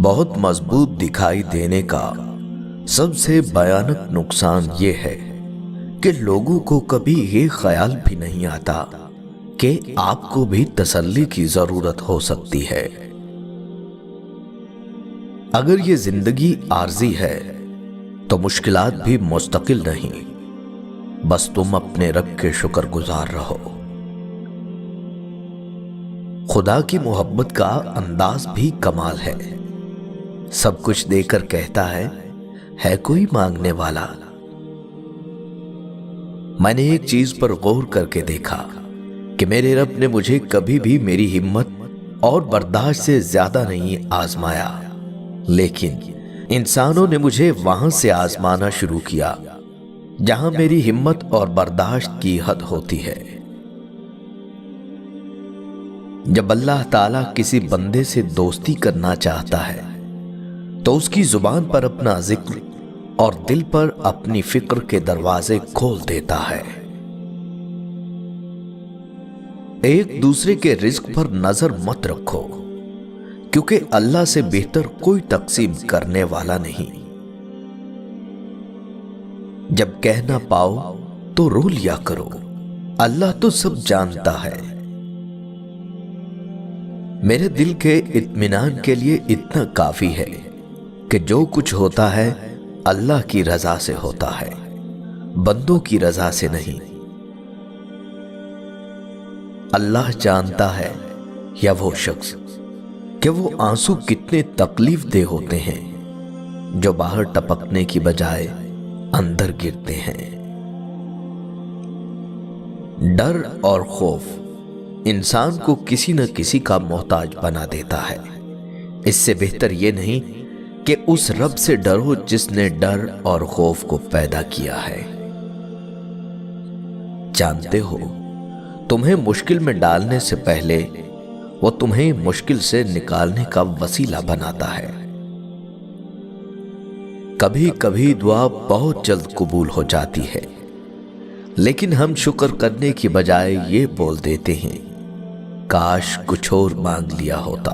بہت مضبوط دکھائی دینے کا سب سے بھیانک نقصان یہ ہے کہ لوگوں کو کبھی یہ خیال بھی نہیں آتا کہ آپ کو بھی تسلی کی ضرورت ہو سکتی ہے۔ اگر یہ زندگی عارضی ہے تو مشکلات بھی مستقل نہیں، بس تم اپنے رب کے شکر گزار رہو۔ خدا کی محبت کا انداز بھی کمال ہے، سب کچھ دے کر کہتا ہے کوئی مانگنے والا؟ میں نے ایک چیز پر غور کر کے دیکھا کہ میرے رب نے مجھے کبھی بھی میری ہمت اور برداشت سے زیادہ نہیں آزمایا، لیکن انسانوں نے مجھے وہاں سے آزمانا شروع کیا جہاں میری ہمت اور برداشت کی حد ہوتی ہے۔ جب اللہ تعالیٰ کسی بندے سے دوستی کرنا چاہتا ہے تو اس کی زبان پر اپنا ذکر اور دل پر اپنی فکر کے دروازے کھول دیتا ہے۔ ایک دوسرے کے رزق پر نظر مت رکھو، کیونکہ اللہ سے بہتر کوئی تقسیم کرنے والا نہیں۔ جب کہہ نہ پاؤ تو رو لیا کرو، اللہ تو سب جانتا ہے۔ میرے دل کے اطمینان کے لیے اتنا کافی ہے کہ جو کچھ ہوتا ہے اللہ کی رضا سے ہوتا ہے، بندوں کی رضا سے نہیں۔ اللہ جانتا ہے یا وہ شخص کہ وہ آنسو کتنے تکلیف دہ ہوتے ہیں جو باہر ٹپکنے کی بجائے اندر گرتے ہیں۔ ڈر اور خوف انسان کو کسی نہ کسی کا محتاج بنا دیتا ہے۔ اس سے بہتر یہ نہیں کہ اس رب سے ڈرو جس نے ڈر اور خوف کو پیدا کیا ہے۔ جانتے ہو، تمہیں مشکل میں ڈالنے سے پہلے وہ تمہیں مشکل سے نکالنے کا وسیلہ بناتا ہے۔ کبھی کبھی دعا بہت جلد قبول ہو جاتی ہے، لیکن ہم شکر کرنے کی بجائے یہ بول دیتے ہیں کاش کچھ اور مانگ لیا ہوتا۔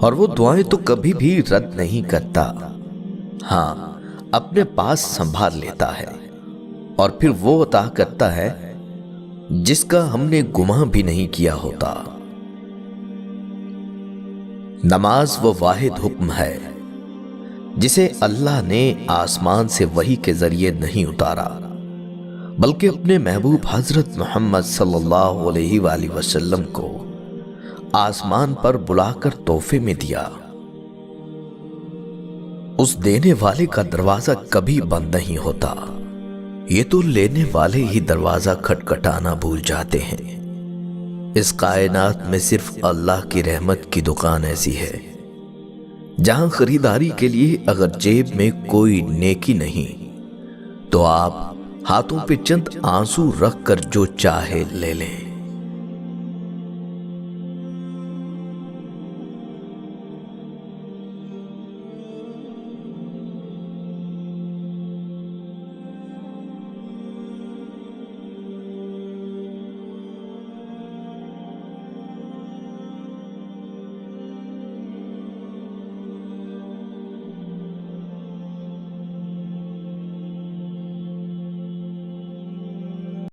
اور وہ دعائیں تو کبھی بھی رد نہیں کرتا، ہاں اپنے پاس سنبھال لیتا ہے، اور پھر وہ عطا کرتا ہے جس کا ہم نے گمان بھی نہیں کیا ہوتا۔ نماز وہ واحد حکم ہے جسے اللہ نے آسمان سے وحی کے ذریعے نہیں اتارا، بلکہ اپنے محبوب حضرت محمد صلی اللہ علیہ وآلہ وسلم کو آسمان پر بلا کر تحفے میں دیا۔ اس دینے والے کا دروازہ کبھی بند نہیں ہوتا، یہ تو لینے والے ہی دروازہ کھٹکھٹانا بھول جاتے ہیں۔ اس کائنات میں صرف اللہ کی رحمت کی دکان ایسی ہے جہاں خریداری کے لیے اگر جیب میں کوئی نیکی نہیں تو آپ ہاتھوں پہ چند آنسو رکھ کر جو چاہے لے لیں۔